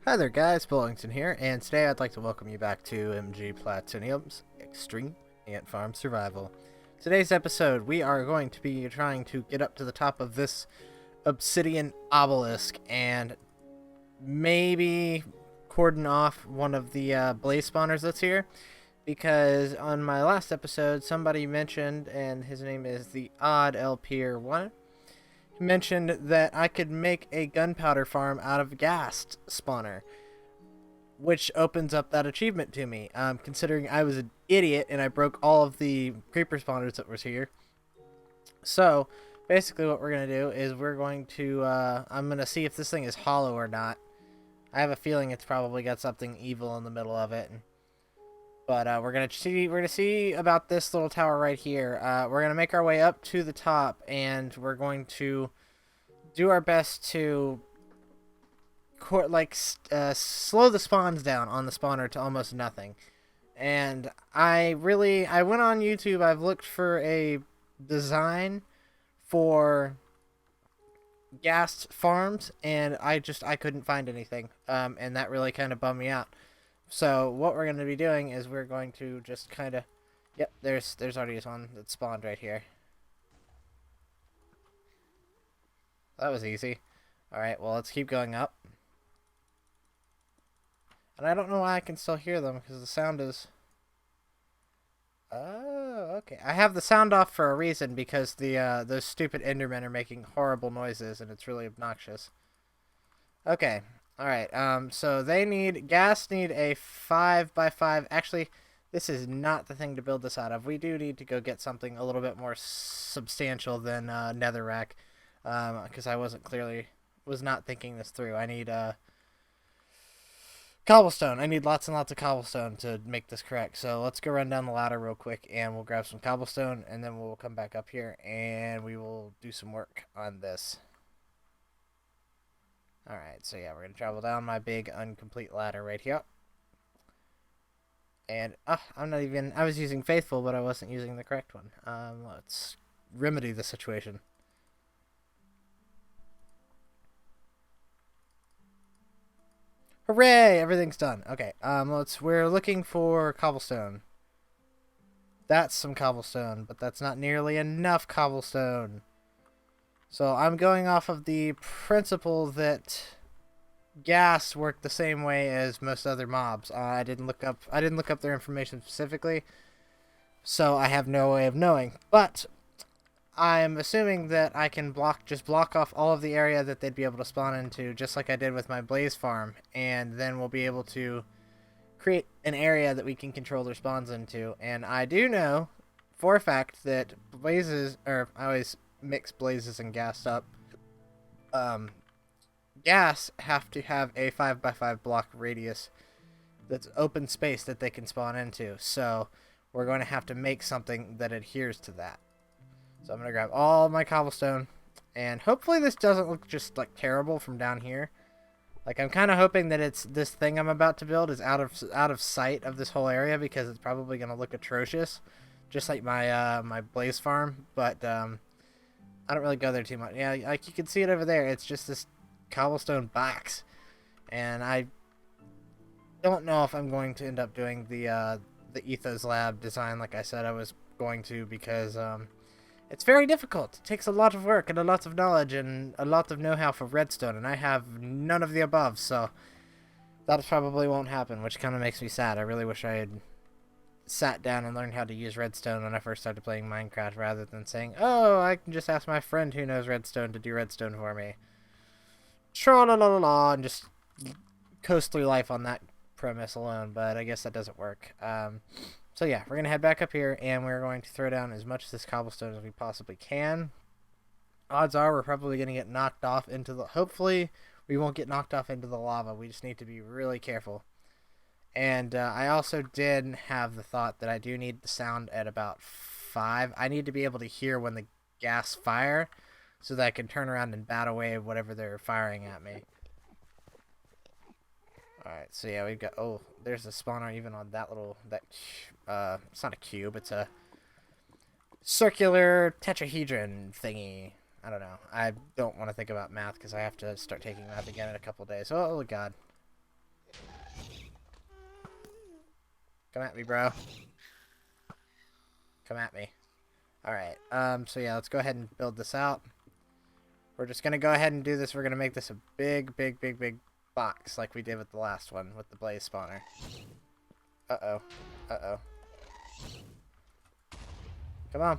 Hi there guys, Bowlington here, and today I'd like to welcome you back to MG Platinum's Extreme Ant Farm Survival. Today's episode, we are going to be trying to get up to the top of this obsidian obelisk and maybe cordon off one of the blaze spawners that's here, because on my last episode somebody mentioned, and his name is the Odd LPer1, mentioned that I could make a gunpowder farm out of ghast spawner, which opens up that achievement to me. Considering I was an idiot and I broke all of the creeper spawners that was here. So basically what we're going to do is we're going to, I'm going to see if this thing is hollow or not. I have a feeling it's probably got something evil in the middle of it. But we're gonna see about this little tower right here. We're gonna make our way up to the top, and we're going to do our best to slow the spawns down on the spawner to almost nothing. And I went on YouTube. I've looked for a design for ghast farms, and I couldn't find anything. And that really kind of bummed me out. So what we're going to be doing is we're going to just kind of, yep, there's already one that spawned right here. That was easy. All right, well, let's keep going up. And I don't know why I can still hear them, because the sound is... Oh, okay. I have the sound off for a reason, because those stupid Endermen are making horrible noises, and it's really obnoxious. Okay. Alright, so ghast need a 5x5. Actually, this is not the thing to build this out of. We do need to go get something a little bit more substantial than netherrack, because I was not thinking this through. I need cobblestone. I need lots and lots of cobblestone to make this correct. So let's go run down the ladder real quick, and we'll grab some cobblestone, and then we'll come back up here, and we will do some work on this. Alright, so yeah, we're going to travel down my big incomplete ladder right here. And, I was using Faithful, but I wasn't using the correct one. Let's remedy the situation. Hooray! Everything's done. Okay, we're looking for cobblestone. That's some cobblestone, but that's not nearly enough cobblestone. So I'm going off of the principle that ghast work the same way as most other mobs. I didn't look up their information specifically, so I have no way of knowing. But I'm assuming that I can just block off all of the area that they'd be able to spawn into, just like I did with my blaze farm, and then we'll be able to create an area that we can control their spawns into. And I do know for a fact that I always mix blazes and ghast up. Ghast have to have a 5x5 block radius that's open space that they can spawn into. So we're going to have to make something that adheres to that. So I'm going to grab all my cobblestone, and hopefully this doesn't look just like terrible from down here. Like, I'm kind of hoping that this thing I'm about to build is out of sight of this whole area, because it's probably going to look atrocious, just like my my blaze farm. But I don't really go there too much. Yeah, like you can see it over there. It's just this cobblestone box, and I don't know if I'm going to end up doing the Ethos Lab design like I said I was going to, because it's very difficult. It takes a lot of work and a lot of knowledge and a lot of know-how for redstone, and I have none of the above, so that probably won't happen, which kind of makes me sad. I really wish I had sat down and learned how to use redstone when I first started playing Minecraft, rather than saying, oh, I can just ask my friend who knows redstone to do redstone for me. Tra-la-la-la-la, and just coast through life on that premise alone, but I guess that doesn't work. So yeah, we're going to head back up here, and we're going to throw down as much of this cobblestone as we possibly can. Odds are we're probably going to get knocked off into the... Hopefully, we won't get knocked off into the lava. We just need to be really careful. And I also did have the thought that I do need the sound at about 5. I need to be able to hear when the ghast fire, so that I can turn around and bat away whatever they're firing at me. Alright, so yeah, we've got... Oh, there's a spawner even on that little... it's not a cube, it's a circular tetrahedron thingy. I don't know. I don't want to think about math, because I have to start taking math again in a couple days. Oh, God. Come at me, bro. Come at me. Alright, so yeah, let's go ahead and build this out. We're just gonna go ahead and do this. We're gonna make this a big box like we did with the last one, with the blaze spawner. Uh-oh. Uh-oh. Come on.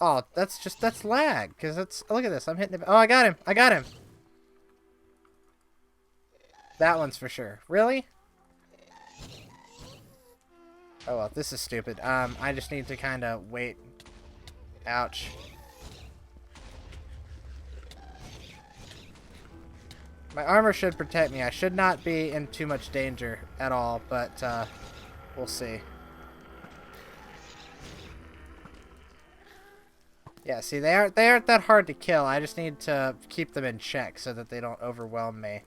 Oh, that's lag, because it's, look at this, I'm hitting it. Oh, I got him! I got him! That one's for sure. Really? Oh well, this is stupid. I just need to kind of wait. Ouch. My armor should protect me. I should not be in too much danger at all, but we'll see. Yeah, see, they aren't that hard to kill. I just need to keep them in check so that they don't overwhelm me.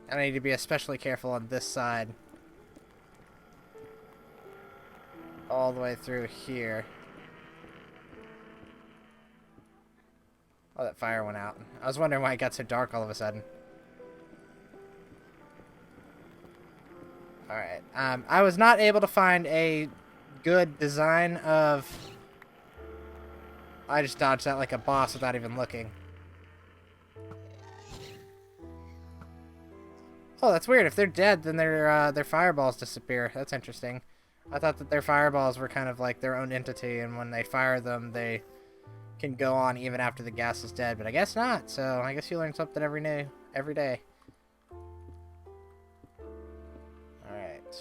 And I need to be especially careful on this side. All the way through here. Oh, that fire went out. I was wondering why it got so dark all of a sudden. Alright. I was not able to find a good design of... I just dodged that like a boss without even looking. Oh, that's weird. If they're dead, then their fireballs disappear. That's interesting. I thought that their fireballs were kind of like their own entity, and when they fire them, they can go on even after the gas is dead. But I guess not. So I guess you learn something every day. All right.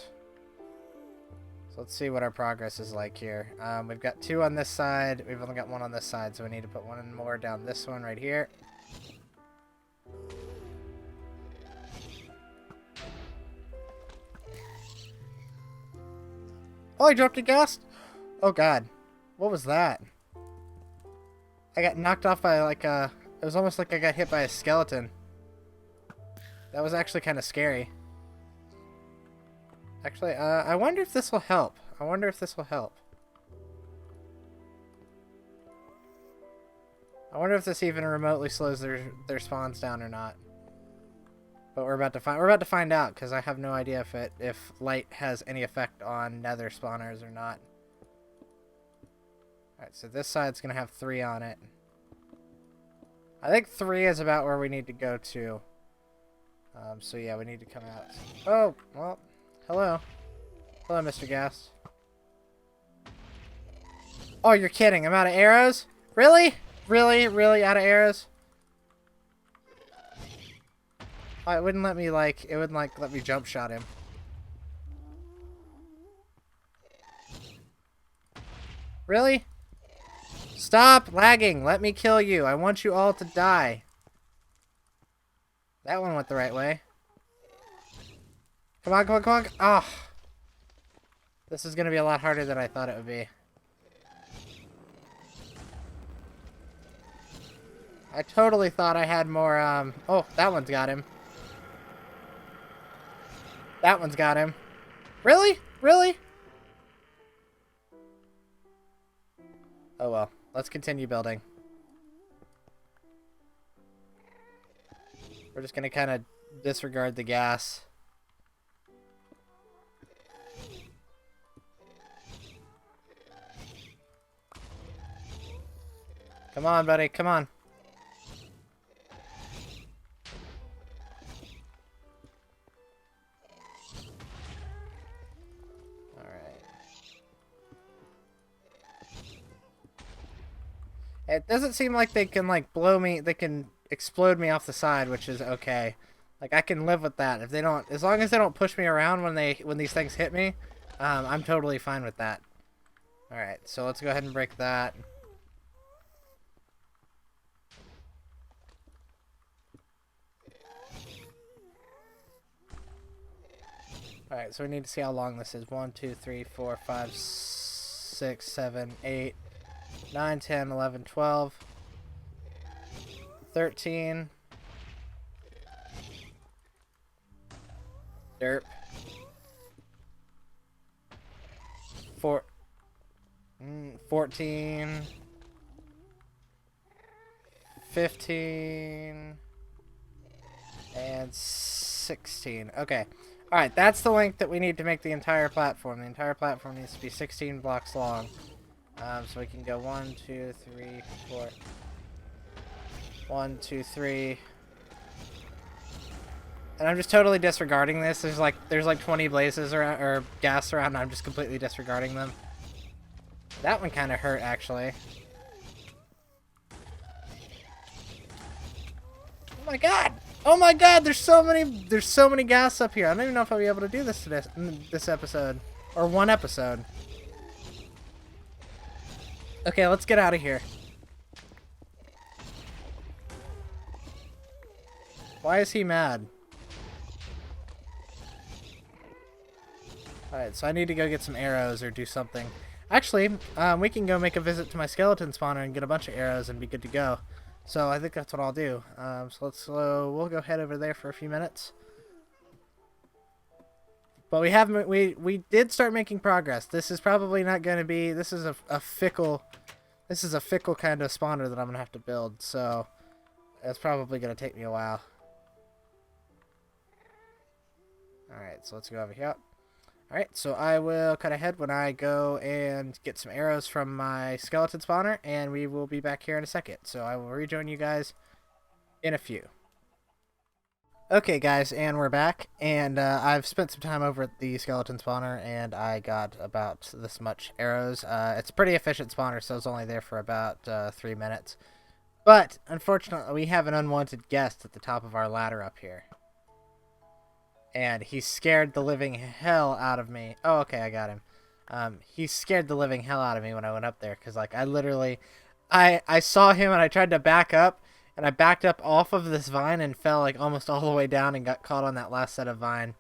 So let's see what our progress is like here. We've got 2 on this side. We've only got 1 on this side, so we need to put 1 more down this one right here. Oh, I dropped a gas? Oh, God. What was that? I got knocked off by, like, a... It was almost like I got hit by a skeleton. That was actually kind of scary. Actually, I wonder if this will help. I wonder if this will help. I wonder if this even remotely slows their spawns down or not. But we're about to find out, because I have no idea if light has any effect on nether spawners or not. Alright, so this side's gonna have 3 on it. I think 3 is about where we need to go to. So yeah, we need to come out. Oh, well, hello. Hello, Mr. Gas. Oh, you're kidding. I'm out of arrows? Really? Really out of arrows? Oh, it wouldn't let me, like, let me jump shot him. Really? Stop lagging. Let me kill you. I want you all to die. That one went the right way. Come on, come on, come on. Oh. This is going to be a lot harder than I thought it would be. I totally thought I had more, Oh, that one's got him. That one's got him. Really? Really? Oh well. Let's continue building. We're just gonna kind of disregard the gas. Come on, buddy. Come on. It doesn't seem like they can, like, blow me, they can explode me off the side, which is okay. Like, I can live with that. If they don't, as long as they don't push me around when these things hit me, I'm totally fine with that. Alright, so let's go ahead and break that. Alright, so we need to see how long this is. 1, 2, 3, 4, 5, 6, 7, 8, 9, 10, 11, 12, 13. Derp. 14. 15. And 16. Okay. Alright, that's the length that we need to make the entire platform. The entire platform needs to be 16 blocks long. So we can go 1, 2, 3, 4. 1, 2, 3. And I'm just totally disregarding this. There's like 20 blazes around, or gas around, and I'm just completely disregarding them. That one kind of hurt, actually. Oh my god! Oh my god! There's so many gas up here. I don't even know if I'll be able to do this this episode, or one episode. Okay, let's get out of here. Why is he mad? Alright, so I need to go get some arrows or do something. Actually, we can go make a visit to my skeleton spawner and get a bunch of arrows and be good to go. So I think that's what I'll do. So we'll go head over there for a few minutes. But we did start making progress. This is probably not going to be. This is a fickle kind of spawner that I'm gonna have to build. So it's probably gonna take me a while. All right, so let's go over here. Alright, so I will cut ahead when I go and get some arrows from my skeleton spawner, and we will be back here in a second. So I will rejoin you guys in a few. Okay, guys, and we're back, and I've spent some time over at the skeleton spawner, and I got about this much arrows. It's a pretty efficient spawner, so it's only there for about 3 minutes. But, unfortunately, we have an unwanted guest at the top of our ladder up here. And he scared the living hell out of me. Oh, okay, I got him. He scared the living hell out of me when I went up there. Because, like, I saw him and I tried to back up. And I backed up off of this vine and fell, like, almost all the way down and got caught on that last set of vine.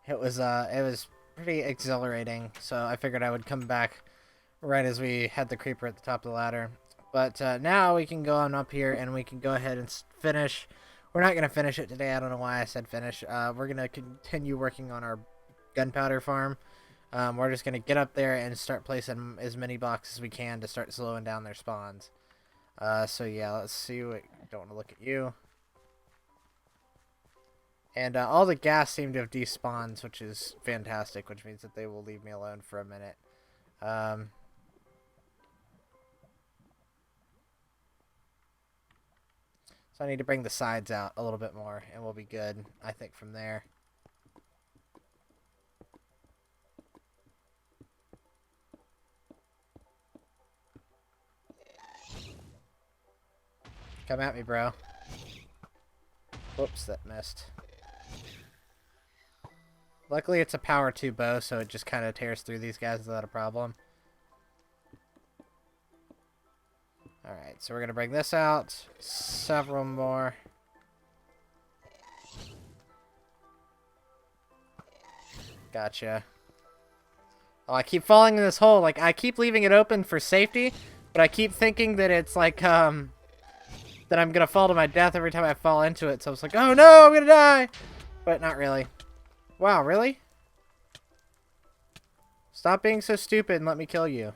It was pretty exhilarating. So I figured I would come back right as we had the creeper at the top of the ladder. But now we can go on up here and we can go ahead and finish. We're not going to finish it today. I don't know why I said finish. We're going to continue working on our gunpowder farm. We're just going to get up there and start placing as many blocks as we can to start slowing down their spawns. So yeah, let's see. I don't want to look at you. And all the gas seem to have despawned, which is fantastic, which means that they will leave me alone for a minute. So I need to bring the sides out a little bit more, and we'll be good, I think, from there. Come at me, bro. Whoops, that missed. Luckily, it's a power 2 bow, so it just kind of tears through these guys without a problem. Alright, so we're going to bring this out. Several more. Gotcha. Oh, I keep falling in this hole. Like, I keep leaving it open for safety, but I keep thinking that it's like, that I'm going to fall to my death every time I fall into it. So it's like, oh no, I'm going to die! But not really. Wow, really? Stop being so stupid and let me kill you.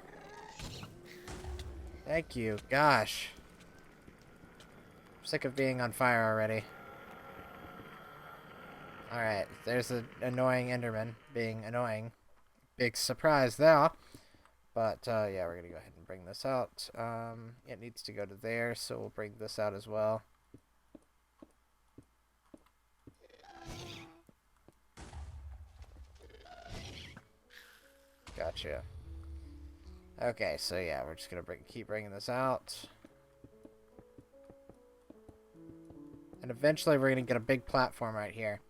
Thank you. Gosh. I'm sick of being on fire already. Alright, there's an annoying Enderman being annoying. Big surprise there. But, yeah, we're going to go ahead and bring this out. It needs to go to there, so we'll bring this out as well. Gotcha. Okay, so yeah, we're just gonna keep bringing this out, and eventually we're gonna get a big platform right here.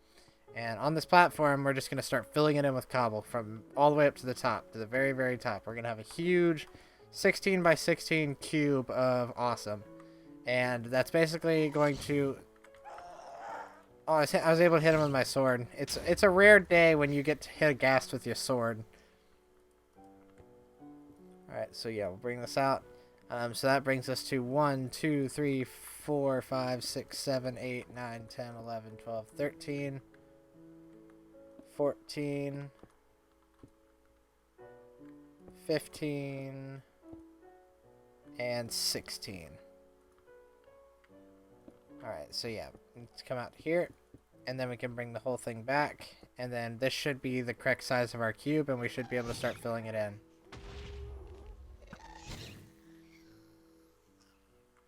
And on this platform, we're just gonna start filling it in with cobble from all the way up to the top, to the very, very top. We're gonna have a huge 16 by 16 cube of awesome, and that's basically going to. Oh, I was able to hit him with my sword. It's a rare day when you get to hit a ghast with your sword. Alright, so yeah, we'll bring this out. So that brings us to 1, 2, 3, 4, 5, 6, 7, 8, 9, 10, 11, 12, 13, 14, 15, and 16. Alright, so yeah, let's come out here. and then we can bring the whole thing back, and then this should be the correct size of our cube, and we should be able to start filling it in.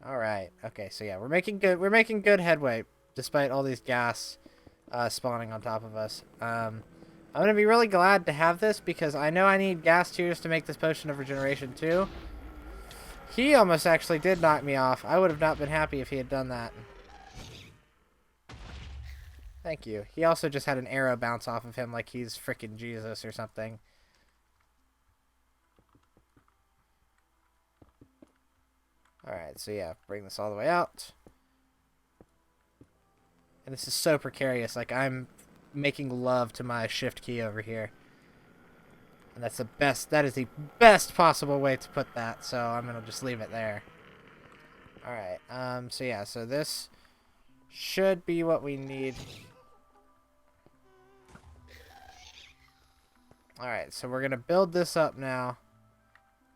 Alright, okay, so yeah, we're making good headway, despite all these gas spawning on top of us. I'm going to be really glad to have this, because I know I need gas tubes to make this potion of regeneration too. He almost actually did knock me off. I would have not been happy if he had done that. Thank you. He also just had an arrow bounce off of him like he's freaking Jesus or something. Alright, so yeah, bring this all the way out. And this is so precarious. Like, I'm making love to my shift key over here. And that's the best, that is the best possible way to put that. So I'm going to just leave it there. Alright, so yeah, so this should be what we need. Alright, so we're going to build this up now.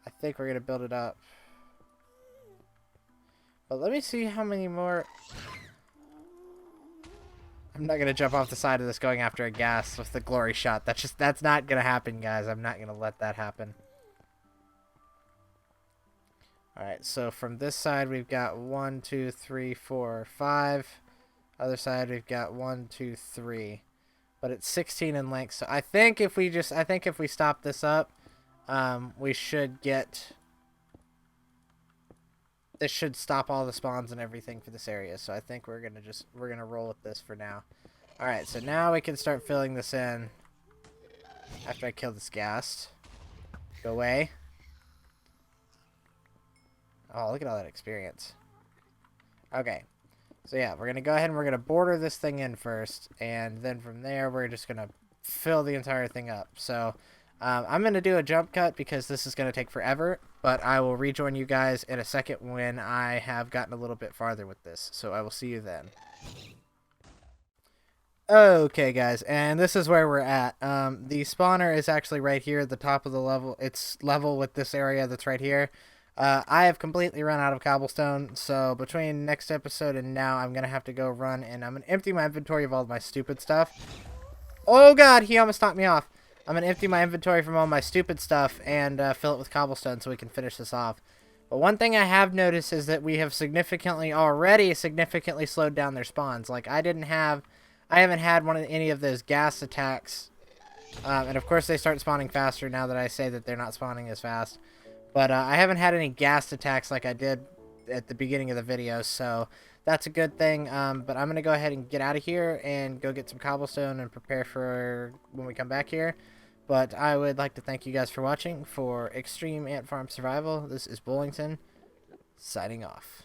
I think we're going to build it up. But let me see how many more... I'm not going to jump off the side of this going after a gas with the glory shot. That's not going to happen, guys. I'm not going to let that happen. Alright, so from this side we've got 1, 2, 3, 4, 5. Other side we've got 1, 2, 3. But it's 16 in length. So I think if we stop this up, we should get... This should stop all the spawns and everything for this area. So I think we're gonna roll with this for now. Alright, so now we can start filling this in after I kill this ghast. Go away. Oh, look at all that experience. Okay. So yeah, we're gonna go ahead and we're gonna border this thing in first, and then from there we're just gonna fill the entire thing up. So I'm gonna do a jump cut because this is gonna take forever, but I will rejoin you guys in a second when I have gotten a little bit farther with this. So I will see you then. Okay, guys, and this is where we're at. The spawner is actually right here at the top of the level. It's level with this area that's right here. I have completely run out of cobblestone, so between next episode and now, I'm going to have to go run, and I'm going to empty my inventory of all my stupid stuff. Oh god, he almost knocked me off. I'm going to empty my inventory from all my stupid stuff and fill it with cobblestone so we can finish this off. But one thing I have noticed is that we have already significantly slowed down their spawns. Like, I haven't had any of those gas attacks. And of course they start spawning faster now that I say that they're not spawning as fast. But I haven't had any gas attacks like I did at the beginning of the video, so that's a good thing. But I'm going to go ahead and get out of here and go get some cobblestone and prepare for when we come back here. But I would like to thank you guys for watching for Extreme Ant Farm Survival. This is Bowlington, signing off.